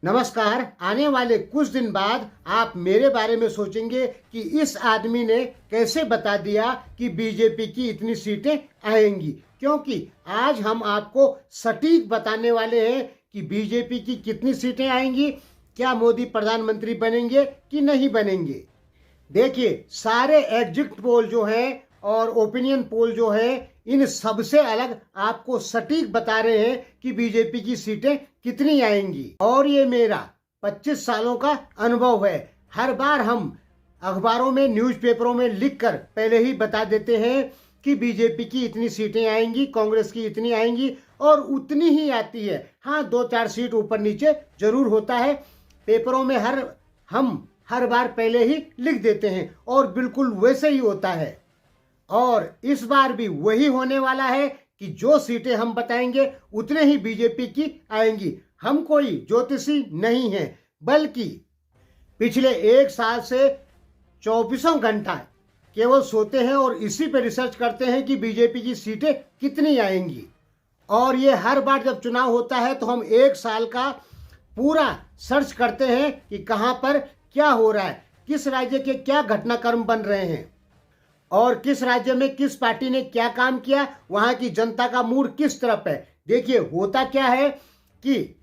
नमस्कार। आने वाले कुछ दिन बाद आप मेरे बारे में सोचेंगे कि इस आदमी ने कैसे बता दिया कि बीजेपी की इतनी सीटें आएंगी, क्योंकि आज हम आपको सटीक बताने वाले हैं कि बीजेपी की कितनी सीटें आएंगी, क्या मोदी प्रधानमंत्री बनेंगे कि नहीं बनेंगे। देखिए, सारे एग्जिट पोल जो है और ओपिनियन पोल जो है, इन सबसे अलग आपको सटीक बता रहे हैं कि बीजेपी की सीटें कितनी आएंगी। और ये मेरा 25 सालों का अनुभव है। हर बार हम अखबारों में, न्यूज़पेपरों में लिखकर पहले ही बता देते हैं कि बीजेपी की इतनी सीटें आएंगी, कांग्रेस की इतनी आएंगी, और उतनी ही आती है। हाँ, 2-4 सीट ऊपर नीचे जरूर होता है। पेपरों में हम हर बार पहले ही लिख देते हैं और बिल्कुल वैसे ही होता है। और इस बार भी वही होने वाला है कि जो सीटें हम बताएंगे उतने ही बीजेपी की आएंगी। हम कोई ज्योतिषी नहीं हैं, बल्कि पिछले 1 साल से 24 घंटा केवल सोते हैं और इसी पे रिसर्च करते हैं कि बीजेपी की सीटें कितनी आएंगी। और ये हर बार जब चुनाव होता है तो हम 1 साल का पूरा सर्च करते हैं कि कहां पर क्या हो रहा है, किस राज्य के क्या घटनाक्रम बन रहे हैं और किस राज्य में किस पार्टी ने क्या काम किया, वहां की जनता का मूड किस तरफ है। देखिए, होता क्या है कि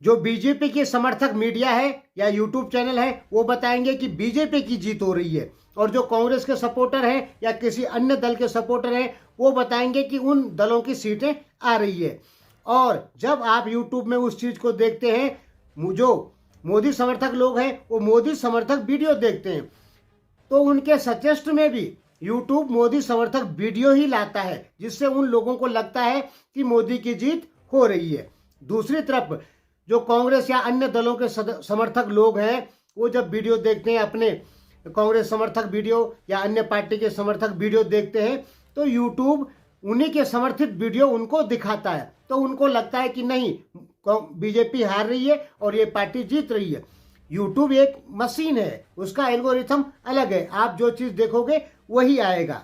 जो बीजेपी के समर्थक मीडिया है या यूट्यूब चैनल है, वो बताएंगे कि बीजेपी की जीत हो रही है, और जो कांग्रेस के सपोर्टर हैं या किसी अन्य दल के सपोर्टर हैं, वो बताएंगे कि उन दलों की सीटें आ रही है। और जब आप यूट्यूब में उस चीज को देखते हैं, जो मोदी समर्थक लोग हैं वो मोदी समर्थक वीडियो देखते हैं, तो उनके सजेस्ट में भी यूट्यूब मोदी समर्थक वीडियो ही लाता है, जिससे उन लोगों को लगता है कि मोदी की जीत हो रही है। दूसरी तरफ जो कांग्रेस या अन्य दलों के समर्थक लोग हैं, वो जब वीडियो देखते हैं, अपने कांग्रेस समर्थक वीडियो या अन्य पार्टी के समर्थक वीडियो देखते हैं, तो यूट्यूब उन्हीं के समर्थित वीडियो उनको दिखाता है। तो उनको लगता है कि नहीं, बीजेपी हार रही है और ये पार्टी जीत रही है। यूट्यूब एक मशीन है, उसका एल्गोरिथम अलग है। आप जो चीज देखोगे वही आएगा।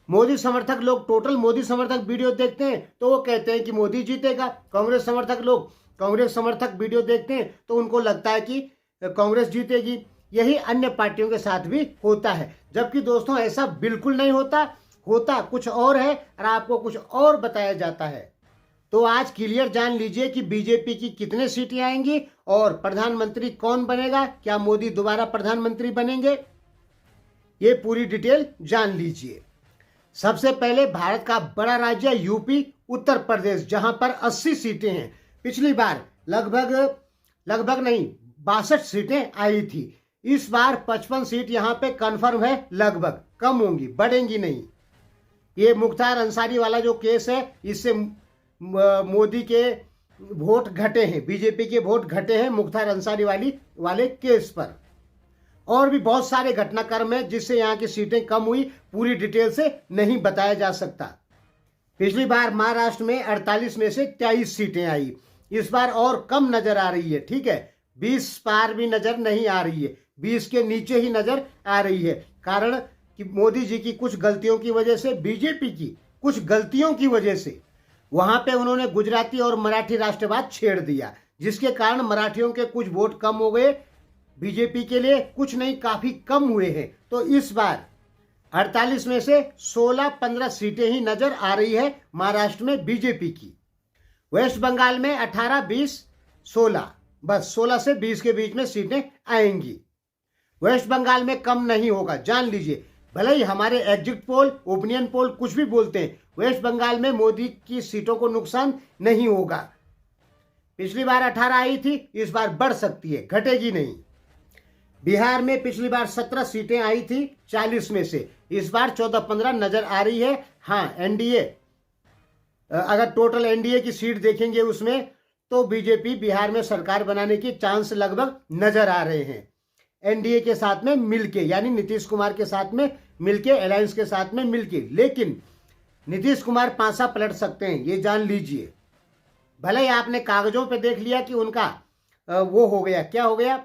मोदी समर्थक लोग टोटल मोदी समर्थक वीडियो देखते हैं तो वो कहते हैं कि मोदी जीतेगा। कांग्रेस समर्थक लोग कांग्रेस समर्थक वीडियो देखते हैं तो उनको लगता है कि कांग्रेस जीतेगी। यही अन्य पार्टियों के साथ भी होता है। जबकि दोस्तों, ऐसा बिल्कुल नहीं होता। होता कुछ और है और आपको कुछ और बताया जाता है। तो आज क्लियर जान लीजिए कि बीजेपी की कितने सीटें आएंगी और प्रधानमंत्री कौन बनेगा। क्या मोदी दोबारा प्रधानमंत्री बनेंगे, ये पूरी डिटेल जान लीजिए। सबसे पहले भारत का बड़ा राज्य यूपी उत्तर प्रदेश, जहां पर 80 सीटें हैं। पिछली बार लगभग नहीं 62 सीटें आई थी। इस बार 55 सीट यहां पे कंफर्म है। लगभग कम होंगी, बढ़ेंगी नहीं। ये मुख्तार अंसारी वाला जो केस है, इससे मोदी के वोट घटे हैं, बीजेपी के वोट घटे हैं मुख्तार अंसारी वाले केस पर। और भी बहुत सारे घटनाक्रम है जिससे यहाँ की सीटें कम हुई। पूरी डिटेल से नहीं बताया जा सकता। पिछली बार महाराष्ट्र में 48 में से 23 सीटें आई। इस बार और कम नजर आ रही है। ठीक है, 20 पार भी नजर नहीं आ रही है, 20 के नीचे ही नजर आ रही है। कारण कि मोदी जी की कुछ गलतियों की वजह से, बीजेपी की कुछ गलतियों की वजह से वहां पे उन्होंने गुजराती और मराठी राष्ट्रवाद छेड़ दिया, जिसके कारण मराठियों के कुछ वोट कम हो गए। बीजेपी के लिए कुछ नहीं, काफी कम हुए हैं। तो इस बार 48 में से 16-15 सीटें ही नजर आ रही है महाराष्ट्र में बीजेपी की। वेस्ट बंगाल में 18, 20, 16, बस 16 से 20 के बीच में सीटें आएंगी। वेस्ट बंगाल में कम नहीं होगा, जान लीजिए। भले ही हमारे एग्जिट पोल, ओपिनियन पोल कुछ भी बोलते हैं, वेस्ट बंगाल में मोदी की सीटों को नुकसान नहीं होगा। पिछली बार 18 आई थी, इस बार बढ़ सकती है, घटेगी नहीं। बिहार में पिछली बार 17 सीटें आई थी 40 में से, इस बार 14-15 नजर आ रही है। हाँ, एनडीए, अगर टोटल एनडीए की सीट देखेंगे उसमें, तो बीजेपी बिहार में सरकार बनाने की चांस लगभग नजर आ रहे हैं। एनडीए के साथ में मिलके, यानी नीतीश कुमार के साथ में मिलके, अलायंस के साथ में मिलके। लेकिन नीतीश कुमार पांसा पलट सकते हैं, ये जान लीजिए। भले ही आपने कागजों पे देख लिया कि उनका वो हो गया, क्या हो गया,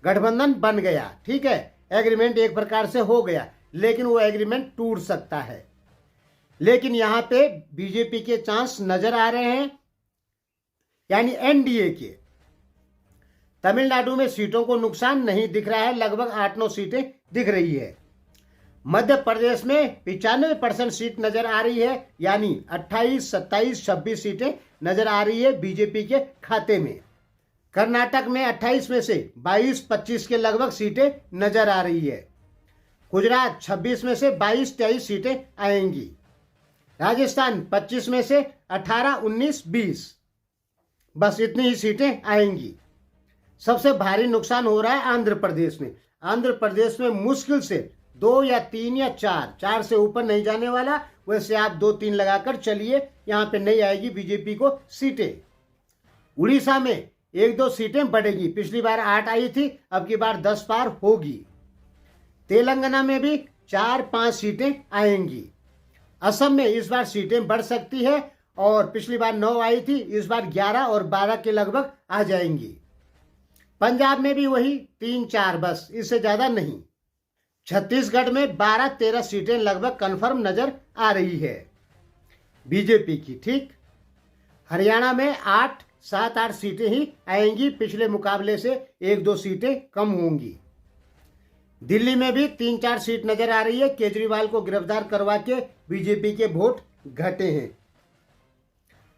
गठबंधन बन गया, ठीक है, एग्रीमेंट एक प्रकार से हो गया, लेकिन वो एग्रीमेंट टूट सकता है। लेकिन यहां पे बीजेपी के चांस नजर आ रहे हैं, यानी एनडीए के। तमिलनाडु में सीटों को नुकसान नहीं दिख रहा है, लगभग 8-9 सीटें दिख रही है। मध्य प्रदेश में 95% सीट नजर आ रही है, यानी 28, 27, 26 सीटें नजर आ रही है बीजेपी के खाते में। कर्नाटक में 28 में से 22-25 के लगभग सीटें नजर आ रही है। गुजरात 26 में से 22-23 सीटें आएंगी। राजस्थान 25 में से 18, 19, 20, बस इतनी ही सीटें आएंगी। सबसे भारी नुकसान हो रहा है आंध्र प्रदेश में। आंध्र प्रदेश में मुश्किल से 2 या 3 या 4 से ऊपर नहीं जाने वाला। वैसे आप 2-3 लगाकर चलिए, यहाँ पे नहीं आएगी बीजेपी को सीटें। उड़ीसा में 1-2 सीटें बढ़ेगी, पिछली बार 8 आई थी, अब की बार 10 पार होगी। तेलंगाना में भी 4-5 सीटें आएंगी। असम में इस बार सीटें बढ़ सकती है, और पिछली बार 9 आई थी, इस बार 11 और 12 के लगभग आ जाएंगी। पंजाब में भी वही 3-4, बस इससे ज्यादा नहीं। छत्तीसगढ़ में 12-13 सीटें लगभग कंफर्म नजर आ रही है बीजेपी की, ठीक। हरियाणा में 7-8 सीटें ही आएंगी, पिछले मुकाबले से 1-2 सीटें कम होंगी। दिल्ली में भी 3-4 सीट नजर आ रही है। केजरीवाल को गिरफ्तार करवा के बीजेपी के वोट घटे हैं।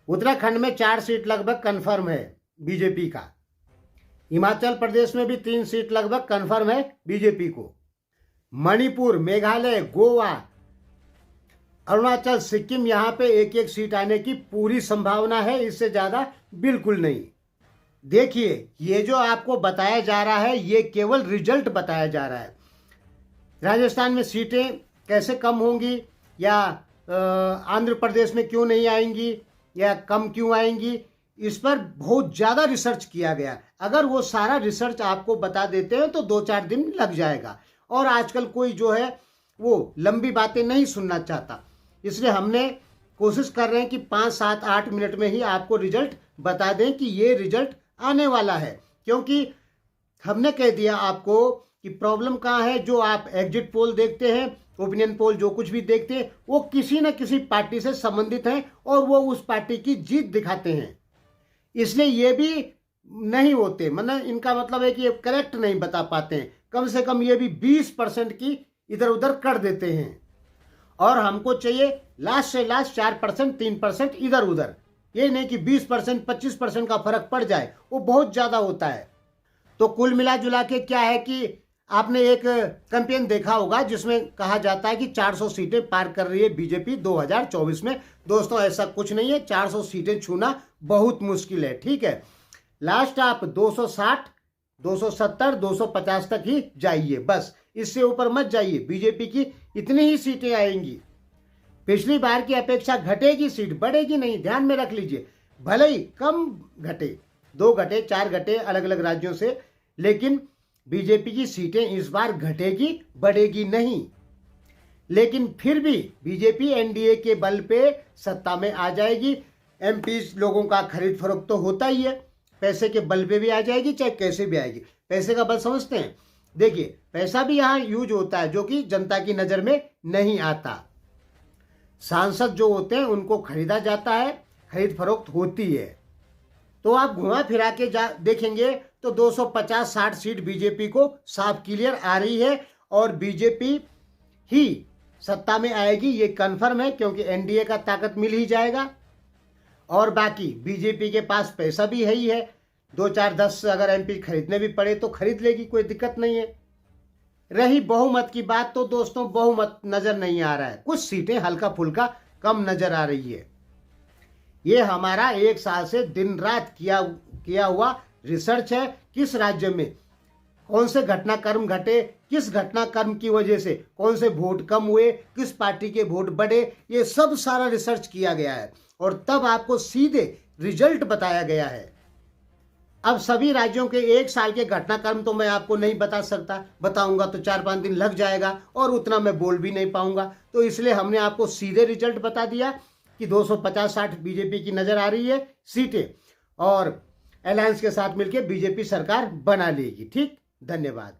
उत्तराखंड में 4 सीट लगभग कंफर्म है बीजेपी का। हिमाचल प्रदेश में भी 3 सीट लगभग कंफर्म है बीजेपी को। मणिपुर, मेघालय, गोवा, अरुणाचल, सिक्किम, यहाँ पे 1-1 सीट आने की पूरी संभावना है, इससे ज्यादा बिल्कुल नहीं। देखिए, ये जो आपको बताया जा रहा है ये केवल रिजल्ट बताया जा रहा है। राजस्थान में सीटें कैसे कम होंगी, या आंध्र प्रदेश में क्यों नहीं आएंगी, या कम क्यों आएंगी, इस पर बहुत ज्यादा रिसर्च किया गया। अगर वो सारा रिसर्च आपको बता देते हैं तो 2-4 दिन लग जाएगा, और आजकल कोई जो है वो लंबी बातें नहीं सुनना चाहता, इसलिए हमने कोशिश कर रहे हैं कि 5, 7, 8 मिनट में ही आपको रिजल्ट बता दें कि ये रिजल्ट आने वाला है। क्योंकि हमने कह दिया आपको कि प्रॉब्लम कहाँ है। जो आप एग्जिट पोल देखते हैं, ओपिनियन पोल, जो कुछ भी देखते हैं, वो किसी न किसी पार्टी से संबंधित हैं और वो उस पार्टी की जीत दिखाते हैं। इसलिए ये भी नहीं होते, मतलब इनका मतलब है कि ये करेक्ट नहीं बता पाते हैं। कम से कम ये भी 20% की इधर उधर कर देते हैं, और हमको चाहिए लास्ट से लास्ट 4%, 3% इधर उधर। ये नहीं कि 20%, 25% का फर्क पड़ जाए, वो बहुत ज्यादा होता है। तो कुल मिला जुला के क्या है कि आपने एक कैंपेन देखा होगा जिसमें कहा जाता है कि 400 सीटें पार कर रही है बीजेपी 2024 में। दोस्तों, ऐसा कुछ नहीं है, 400 सीटें छूना बहुत मुश्किल है, ठीक है। लास्ट आप 260, 270, 250 तक ही जाइए, बस इससे ऊपर मत जाइए। बीजेपी की इतनी ही सीटें आएंगी। पिछली बार की अपेक्षा घटेगी सीट, बढ़ेगी नहीं, ध्यान में रख लीजिए। भले ही कम घटे, 2 घटे, 4 घटे अलग अलग राज्यों से, लेकिन बीजेपी की सीटें इस बार घटेगी, बढ़ेगी नहीं। लेकिन फिर भी बीजेपी एनडीए के बल पे सत्ता में आ जाएगी। एमपी लोगों का खरीद फरोख्त तो होता ही है, पैसे के बल पे भी आ जाएगी, चाहे कैसे भी आएगी। पैसे का बल समझते हैं, देखिए पैसा भी यहाँ यूज होता है जो कि जनता की नजर में नहीं आता। सांसद जो होते हैं उनको खरीदा जाता है, खरीद फरोख्त होती है। तो आप घुमा फिरा के देखेंगे तो 250-60 सीट बीजेपी को साफ क्लियर आ रही है, और बीजेपी ही सत्ता में आएगी, ये कन्फर्म है, क्योंकि एनडीए का ताकत मिल ही जाएगा। और बाकी बीजेपी के पास पैसा भी है ही है, 2-4-10 अगर एमपी खरीदने भी पड़े तो खरीद लेगी, कोई दिक्कत नहीं है। रही बहुमत की बात, तो दोस्तों बहुमत नजर नहीं आ रहा है, कुछ सीटें हल्का फुल्का कम नजर आ रही है। ये हमारा 1 साल से दिन रात किया हुआ रिसर्च है। किस राज्य में कौन से घटनाक्रम घटे, किस घटनाक्रम की वजह से कौन से वोट कम हुए, किस पार्टी के वोट बढ़े, ये सब सारा रिसर्च किया गया है, और तब आपको सीधे रिजल्ट बताया गया है। अब सभी राज्यों के 1 साल के घटनाक्रम तो मैं आपको नहीं बता सकता, बताऊंगा तो 4-5 दिन लग जाएगा, और उतना मैं बोल भी नहीं पाऊंगा। तो इसलिए हमने आपको सीधे रिजल्ट बता दिया कि 250-60 बीजेपी की नजर आ रही है सीटें, और अलायंस के साथ मिलकर बीजेपी सरकार बना लेगी, ठीक। धन्यवाद।